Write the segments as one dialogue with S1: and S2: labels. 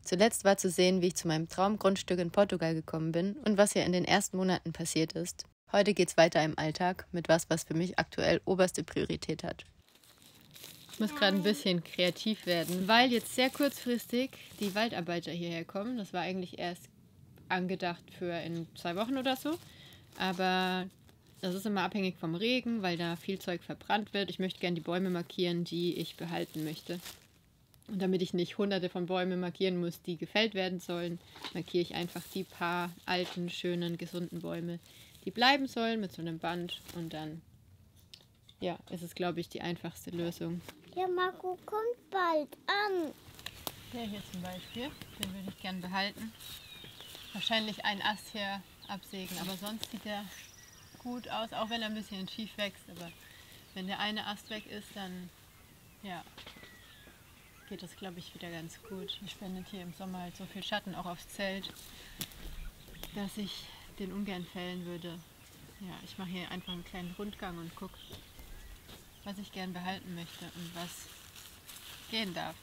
S1: Zuletzt war zu sehen, wie ich zu meinem Traumgrundstück in Portugal gekommen bin und was hier in den ersten Monaten passiert ist. Heute geht's weiter im Alltag mit was für mich aktuell oberste Priorität hat. Ich muss gerade ein bisschen kreativ werden, weil jetzt sehr kurzfristig die Waldarbeiter hierher kommen. Das war eigentlich erst angedacht für in 2 Wochen oder so. Aber das ist immer abhängig vom Regen, weil da viel Zeug verbrannt wird. Ich möchte gerne die Bäume markieren, die ich behalten möchte. Und damit ich nicht hunderte von Bäumen markieren muss, die gefällt werden sollen, markiere ich einfach die paar alten, schönen, gesunden Bäume, die bleiben sollen mit so einem Band. Und dann, ja, ist es, glaube ich, die einfachste Lösung.
S2: Der Marco kommt bald an.
S1: Der hier zum Beispiel, den würde ich gern behalten. Wahrscheinlich einen Ast hier absägen, aber sonst sieht er gut aus, auch wenn er ein bisschen schief wächst. Aber wenn der eine Ast weg ist, dann ja, geht das, glaube ich, wieder ganz gut. Die spendet hier im Sommer halt so viel Schatten auch aufs Zelt, dass ich den ungern fällen würde. Ja, ich mache hier einfach einen kleinen Rundgang und gucke, was ich gern behalten möchte und was gehen darf.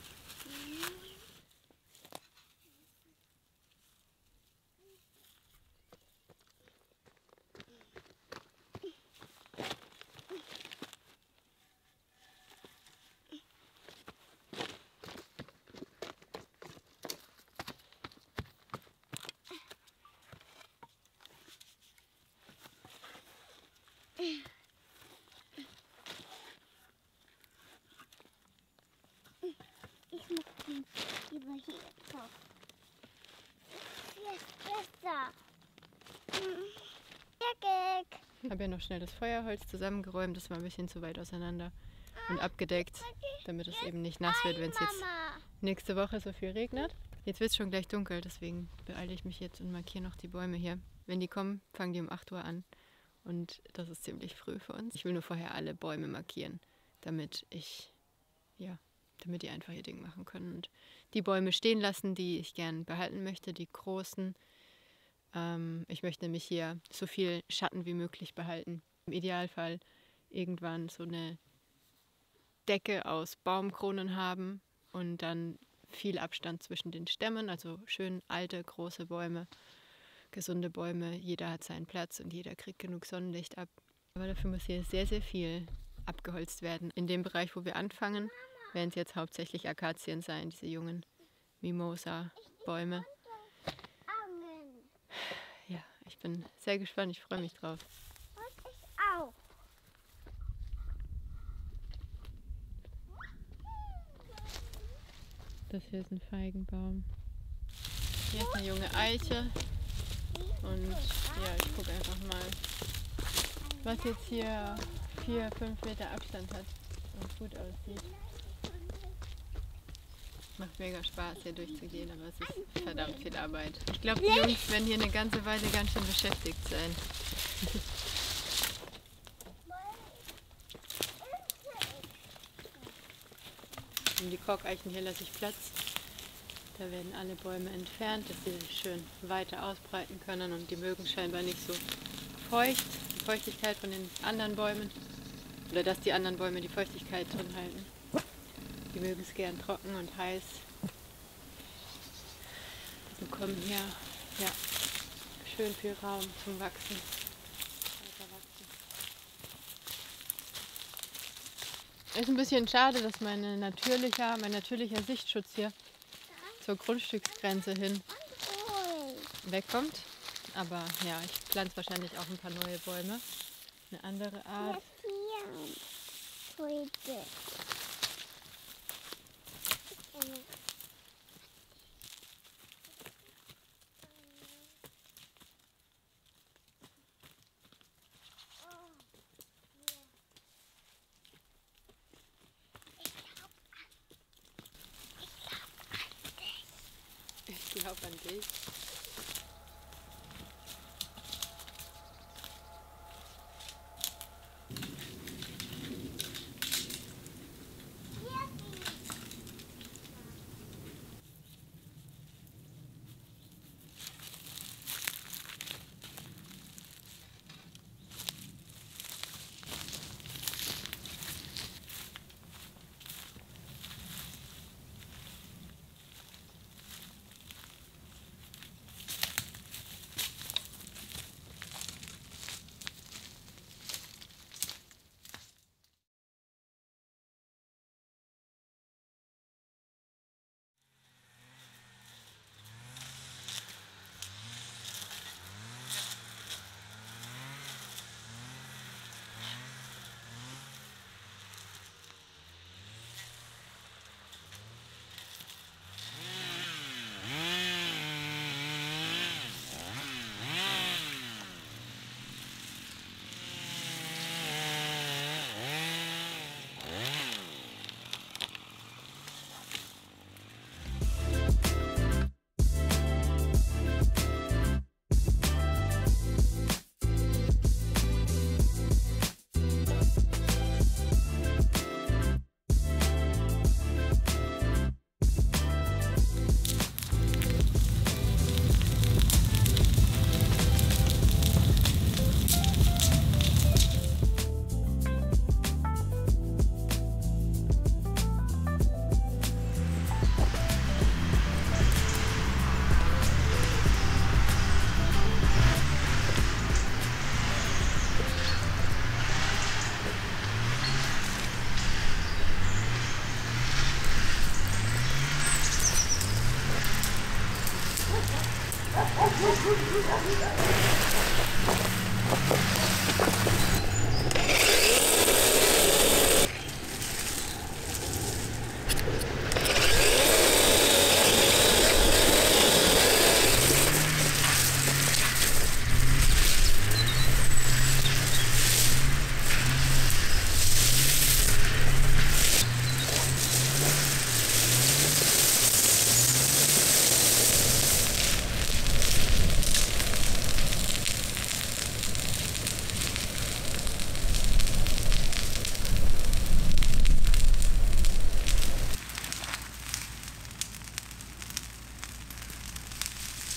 S2: Ich mach den lieber hier drauf. Hier ist besser. Gag.
S1: Ich habe ja noch schnell das Feuerholz zusammengeräumt, das war ein bisschen zu weit auseinander und abgedeckt, damit es eben nicht nass wird, wenn es jetzt nächste Woche so viel regnet. Jetzt wird es schon gleich dunkel, deswegen beeile ich mich jetzt und markiere noch die Bäume hier. Wenn die kommen, fangen die um 8 Uhr an und das ist ziemlich früh für uns. Ich will nur vorher alle Bäume markieren, damit die einfach ihr Ding machen können und die Bäume stehen lassen, die ich gern behalten möchte, die großen. Ich möchte nämlich hier so viel Schatten wie möglich behalten. Im Idealfall irgendwann so eine Decke aus Baumkronen haben und dann viel Abstand zwischen den Stämmen, also schön alte, große Bäume, gesunde Bäume. Jeder hat seinen Platz und jeder kriegt genug Sonnenlicht ab. Aber dafür muss hier sehr, sehr viel abgeholzt werden. In dem Bereich, wo wir anfangen, werden es jetzt hauptsächlich Akazien sein, diese jungen Mimosa-Bäume. Ja, ich bin sehr gespannt, ich freue mich drauf.
S2: Und ich auch.
S1: Das hier ist ein Feigenbaum. Hier ist eine junge Eiche. Und ja, ich gucke einfach mal, was jetzt hier 4-5 Meter Abstand hat und gut aussieht. Macht mega Spaß, hier durchzugehen, aber es ist verdammt viel Arbeit. Ich glaube, die Jungs werden hier eine ganze Weile ganz schön beschäftigt sein. Um die Korkeichen hier lasse ich Platz. Da werden alle Bäume entfernt, dass sie sich schön weiter ausbreiten können und die mögen scheinbar nicht so feucht, die Feuchtigkeit von den anderen Bäumen. Oder dass die anderen Bäume die Feuchtigkeit drin halten. Die mögen es gern trocken und heiß. Die bekommen hier ja, schön viel Raum zum Wachsen. Ist ein bisschen schade, dass mein natürlicher Sichtschutz hier zur Grundstücksgrenze hin wegkommt. Aber ja, ich pflanze wahrscheinlich auch ein paar neue Bäume. Eine andere Art.
S2: Heute.
S1: Ich glaube an dich.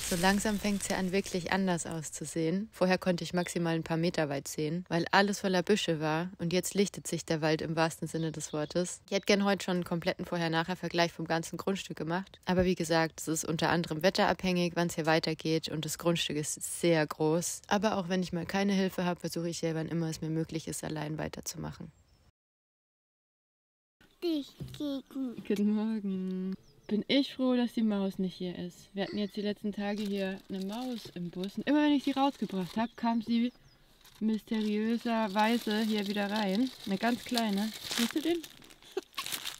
S1: So langsam fängt es ja an, wirklich anders auszusehen. Vorher konnte ich maximal ein paar Meter weit sehen, weil alles voller Büsche war. Und jetzt lichtet sich der Wald im wahrsten Sinne des Wortes. Ich hätte gern heute schon einen kompletten Vorher-Nachher-Vergleich vom ganzen Grundstück gemacht. Aber wie gesagt, es ist unter anderem wetterabhängig, wann es hier weitergeht. Und das Grundstück ist sehr groß. Aber auch wenn ich mal keine Hilfe habe, versuche ich ja, wann immer es mir möglich ist, allein weiterzumachen. Guten Morgen. Bin ich froh, dass die Maus nicht hier ist. Wir hatten jetzt die letzten Tage hier eine Maus im Bus. Und immer wenn ich sie rausgebracht habe, kam sie mysteriöserweise hier wieder rein. Eine ganz kleine. Siehst du den?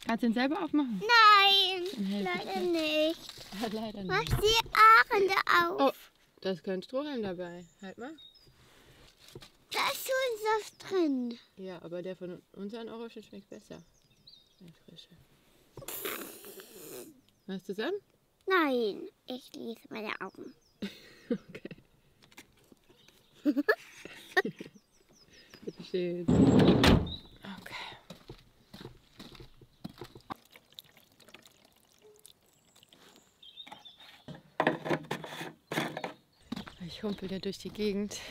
S1: Kannst du den selber aufmachen?
S2: Nein, leider nicht.
S1: Ja, leider
S2: Mach
S1: nicht.
S2: die Aarende auf.
S1: Oh, da ist kein Strohhalm dabei. Halt mal.
S2: Da ist Schulsaft drin.
S1: Ja, aber der von unseren Orangen schmeckt besser. Der frische. Hast du zusammen?
S2: Nein, ich schließe meine Augen.
S1: Okay. Bitte schön. Okay. Ich humpel ja durch die Gegend.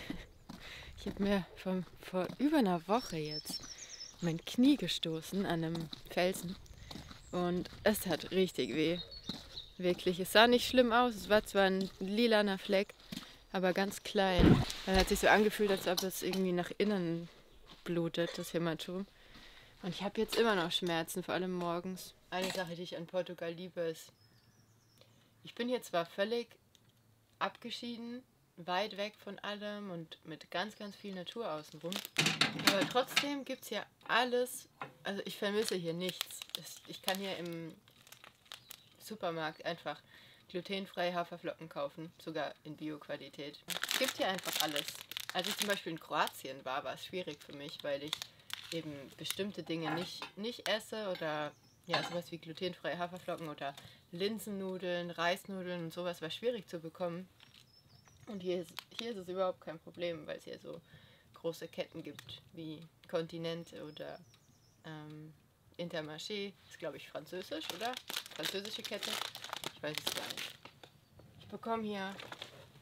S1: Ich habe mir vor über einer Woche jetzt mein Knie gestoßen an einem Felsen. Und es tat richtig weh. Wirklich. Es sah nicht schlimm aus. Es war zwar ein lilaner Fleck, aber ganz klein. Dann hat sich so angefühlt, als ob es irgendwie nach innen blutet, das Hämatom. Und ich habe jetzt immer noch Schmerzen, vor allem morgens. Eine Sache, die ich an Portugal liebe, ist, ich bin hier zwar völlig abgeschieden, weit weg von allem und mit ganz, ganz viel Natur außenrum. Aber trotzdem gibt es hier alles, also ich vermisse hier nichts. Ich kann hier im Supermarkt einfach glutenfreie Haferflocken kaufen, sogar in Bio-Qualität. Es gibt hier einfach alles. Als ich zum Beispiel in Kroatien war es schwierig für mich, weil ich eben bestimmte Dinge nicht esse oder ja, sowas wie glutenfreie Haferflocken oder Linsennudeln, Reisnudeln und sowas war schwierig zu bekommen. Und hier ist es überhaupt kein Problem, weil es hier so große Ketten gibt, wie Continente oder Intermarché. Ist, glaube ich, französisch, oder? Französische Kette. Ich weiß es gar nicht. Ich bekomme hier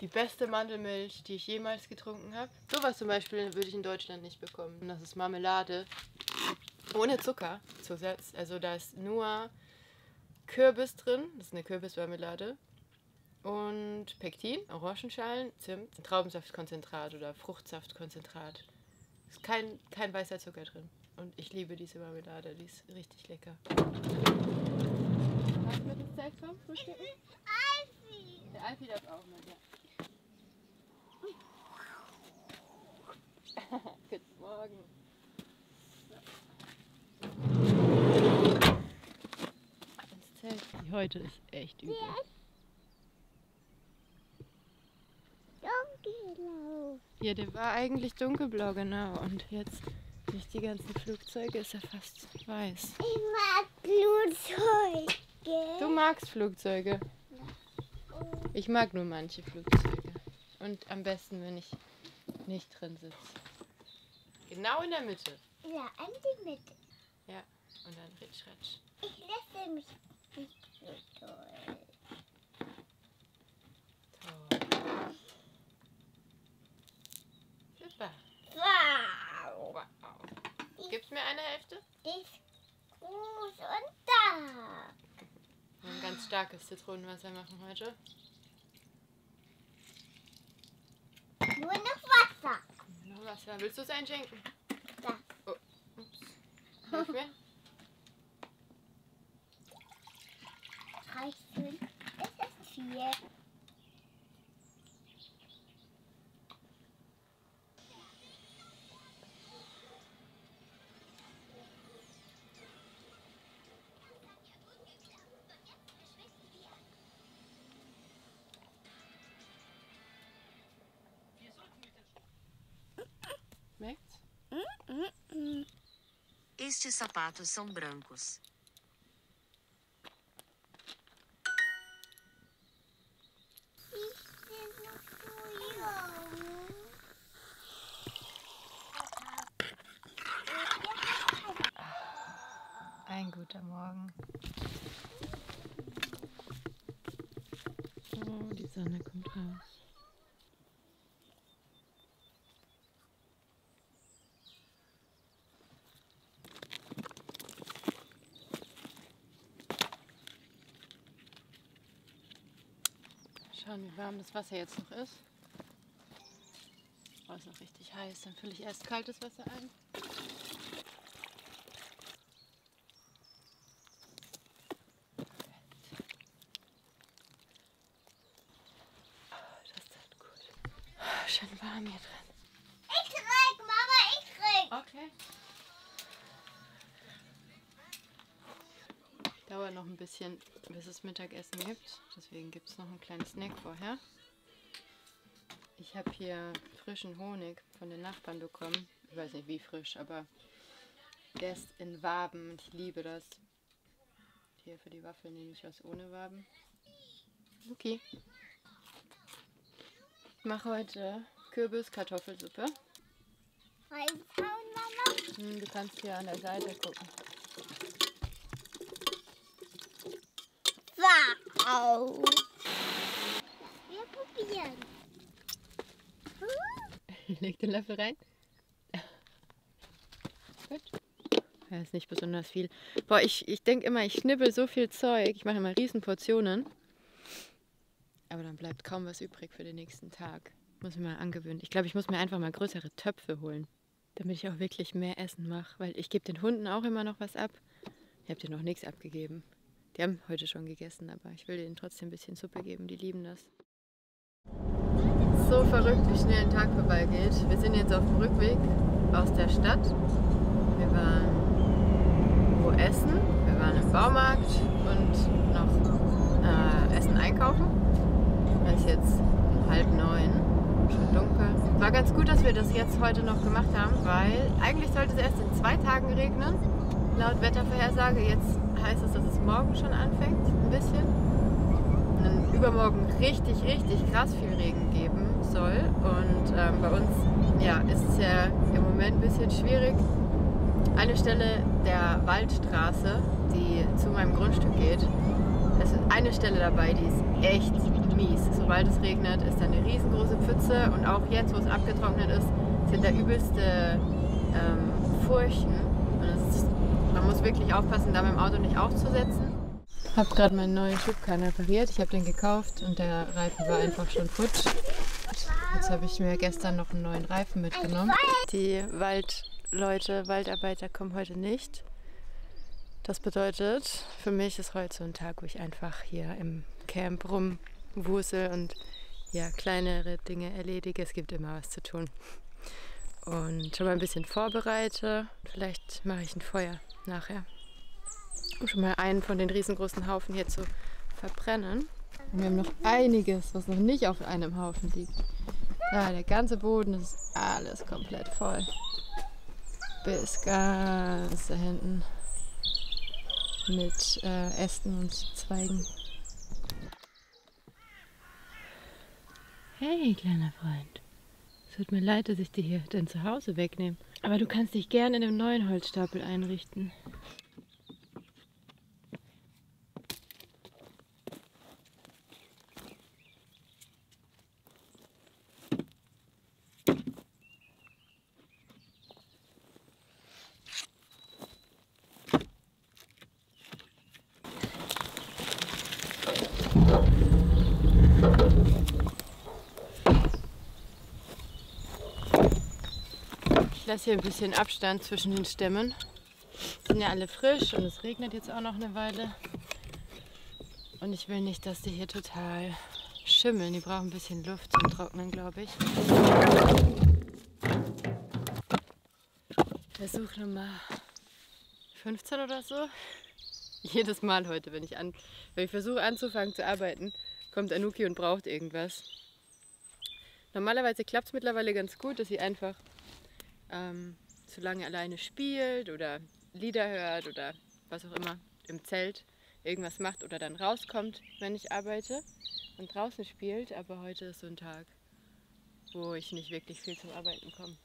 S1: die beste Mandelmilch, die ich jemals getrunken habe. Sowas zum Beispiel würde ich in Deutschland nicht bekommen. Das ist Marmelade ohne Zuckerzusatz. Also da ist nur Kürbis drin. Das ist eine Kürbismarmelade. Und Pektin, Orangenschalen, Zimt, Traubensaftkonzentrat oder Fruchtsaftkonzentrat. Ist kein weißer Zucker drin. Und ich liebe diese Marmelade, die ist richtig lecker. Darf ich mit ins Zelt kommen? Frühstücken?
S2: Alfie!
S1: Der Alfie darf auch mit, ja. Guten Morgen. Ins Zelt. Die heute ist echt übel.
S2: Dunkelblau.
S1: Ja, der war eigentlich dunkelblau, genau. Und jetzt durch die ganzen Flugzeuge ist er fast weiß.
S2: Ich mag Flugzeuge.
S1: Du magst Flugzeuge. Ich mag nur manche Flugzeuge. Und am besten, wenn ich nicht drin sitze. Genau in der Mitte.
S2: Ja, an die Mitte.
S1: Ja, und dann ritsch, ratsch.
S2: Ich lasse mich nicht so toll.
S1: Toll. Super.
S2: Wow.
S1: Wow. Gibt's mir eine Hälfte?
S2: Die ist groß und da.
S1: Ein ganz starkes Zitronenwasser machen heute.
S2: Nur noch Wasser.
S1: Noch Wasser. Willst du es einschenken?
S2: Da.
S1: Oh, ups. Hilf mir.
S2: Reicht schön. Das ist 4.
S3: Estes sapatos são brancos.
S1: Ein guter Morgen. Oh, die Sonne kommt raus. Schauen, wie warm das Wasser jetzt noch ist. Oh, ist noch richtig heiß. Dann fülle ich erst kaltes Wasser ein. Das tut gut. Schön warm hier drin.
S2: Ich krieg, Mama, ich krieg.
S1: Okay. Dauert noch ein bisschen, bis es Mittagessen gibt. Deswegen gibt es noch einen kleinen Snack vorher. Ich habe hier frischen Honig von den Nachbarn bekommen. Ich weiß nicht wie frisch, aber der ist in Waben und ich liebe das. Hier für die Waffeln nehme ich was ohne Waben. Okay. Ich mache heute Kürbis-Kartoffelsuppe.
S2: Reinschauen, Mama.
S1: Du kannst hier an der Seite gucken.
S2: Wow. Wir probieren.
S1: Leg den Löffel rein. Gut. Ja, ist nicht besonders viel. Boah, ich denke immer, ich schnibbel so viel Zeug. Ich mache immer riesen Portionen. Aber dann bleibt kaum was übrig für den nächsten Tag. Muss ich mal angewöhnen. Ich glaube, ich muss mir einfach mal größere Töpfe holen. Damit ich auch wirklich mehr Essen mache. Weil ich gebe den Hunden auch immer noch was ab. Ich habe denen noch nichts abgegeben. Die haben heute schon gegessen, aber ich will denen trotzdem ein bisschen Suppe geben. Die lieben das. So verrückt, wie schnell ein Tag vorbeigeht. Wir sind jetzt auf dem Rückweg aus der Stadt. Wir waren wo essen. Wir waren im Baumarkt und noch Essen einkaufen. Es ist jetzt 8:30, schon dunkel. War ganz gut, dass wir das jetzt heute noch gemacht haben, weil eigentlich sollte es erst in 2 Tagen regnen. Laut Wettervorhersage. Jetzt heißt es, dass es morgen schon anfängt, ein bisschen. Und dann übermorgen richtig krass viel Regen geben soll. Und bei uns ist es ja im Moment ein bisschen schwierig. Eine Stelle der Waldstraße, die zu meinem Grundstück geht, es ist eine Stelle dabei, die ist echt mies. Sobald es regnet, ist da eine riesengroße Pfütze und auch jetzt, wo es abgetrocknet ist, sind da übelste Furchen. Und man muss wirklich aufpassen, da mit dem Auto nicht aufzusetzen. Ich habe gerade meinen neuen Schubkarren repariert. Ich habe den gekauft und der Reifen war einfach schon futsch. Jetzt habe ich mir gestern noch einen neuen Reifen mitgenommen. Die Waldarbeiter kommen heute nicht. Das bedeutet, für mich ist heute so ein Tag, wo ich einfach hier im Camp rumwusel und kleinere Dinge erledige. Es gibt immer was zu tun. Und schon mal ein bisschen vorbereite. Vielleicht mache ich ein Feuer nachher. Um schon mal einen von den riesengroßen Haufen hier zu verbrennen. Und wir haben noch einiges, was noch nicht auf einem Haufen liegt. Ja, der ganze Boden ist alles komplett voll. Bis ganz da hinten. Mit Ästen und Zweigen. Hey, kleiner Freund. Es tut mir leid, dass ich dir hier dein Zuhause wegnehme. Aber du kannst dich gern in dem neuen Holzstapel einrichten. Ich lasse hier ein bisschen Abstand zwischen den Stämmen. Die sind ja alle frisch und es regnet jetzt auch noch eine Weile. Und ich will nicht, dass die hier total schimmeln. Die brauchen ein bisschen Luft zum Trocknen, glaube ich. Versuch Nummer 15 oder so. Jedes Mal heute, wenn ich versuche anzufangen zu arbeiten, kommt Anuki und braucht irgendwas. Normalerweise klappt es mittlerweile ganz gut, dass sie einfach so lange alleine spielt oder Lieder hört oder was auch immer im Zelt irgendwas macht oder dann rauskommt, wenn ich arbeite und draußen spielt. Aber heute ist so ein Tag, wo ich nicht wirklich viel zum Arbeiten komme.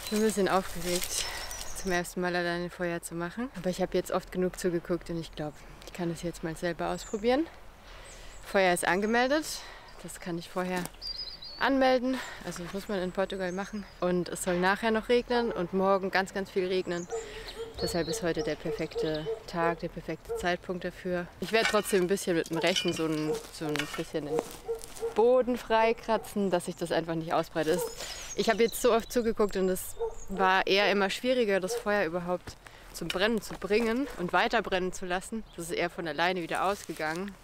S1: Ich bin ein bisschen aufgeregt, zum ersten Mal alleine Feuer zu machen. Aber ich habe jetzt oft genug zugeguckt und ich glaube, ich kann es jetzt mal selber ausprobieren. Feuer ist angemeldet. Das kann ich vorher anmelden. Also das muss man in Portugal machen. Und es soll nachher noch regnen und morgen ganz, ganz viel regnen. Deshalb ist heute der perfekte Tag, der perfekte Zeitpunkt dafür. Ich werde trotzdem ein bisschen mit dem Rechen so ein bisschen den Boden freikratzen, dass sich das einfach nicht ausbreitet. Ich habe jetzt so oft zugeguckt und es war eher immer schwieriger, das Feuer überhaupt zum Brennen zu bringen und weiter brennen zu lassen. Das ist eher von alleine wieder ausgegangen.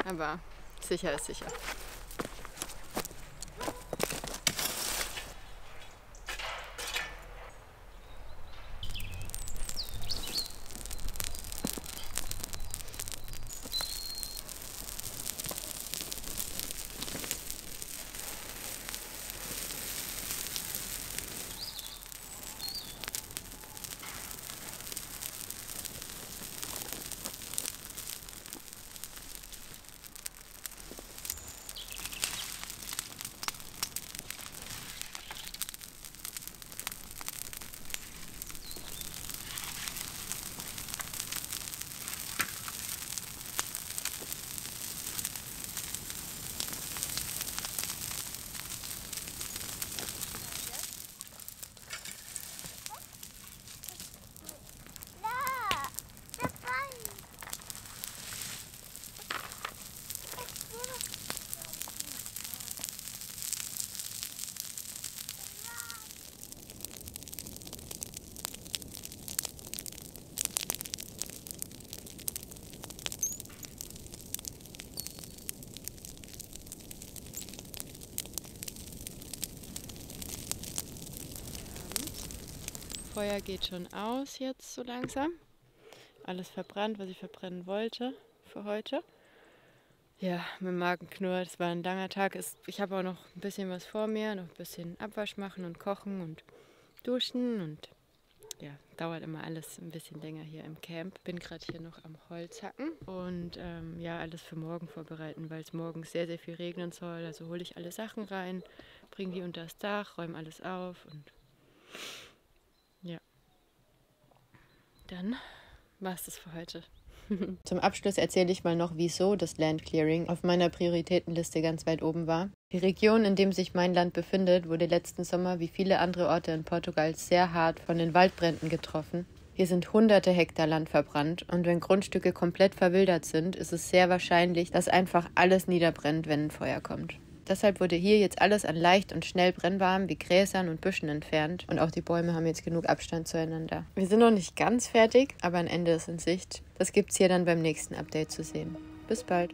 S1: Aber sicher ist sicher. Feuer geht schon aus jetzt so langsam. Alles verbrannt, was ich verbrennen wollte für heute. Ja, mein Magen knurrt. Es war ein langer Tag. Ich habe auch noch ein bisschen was vor mir. Noch ein bisschen Abwasch machen und kochen und duschen. Und ja, dauert immer alles ein bisschen länger hier im Camp. Bin gerade hier noch am Holz hacken und ja, alles für morgen vorbereiten, weil es morgen sehr, sehr viel regnen soll. Also hole ich alle Sachen rein, bringe die unter das Dach, räume alles auf und ja, dann war es das für heute. Zum Abschluss erzähle ich mal noch, wieso das Land Clearing auf meiner Prioritätenliste ganz weit oben war. Die Region, in dem sich mein Land befindet, wurde letzten Sommer wie viele andere Orte in Portugal sehr hart von den Waldbränden getroffen. Hier sind hunderte Hektar Land verbrannt und wenn Grundstücke komplett verwildert sind, ist es sehr wahrscheinlich, dass einfach alles niederbrennt, wenn ein Feuer kommt. Deshalb wurde hier jetzt alles an leicht und schnell brennbarem wie Gräsern und Büschen entfernt und auch die Bäume haben jetzt genug Abstand zueinander. Wir sind noch nicht ganz fertig, aber ein Ende ist in Sicht. Das gibt's hier dann beim nächsten Update zu sehen. Bis bald!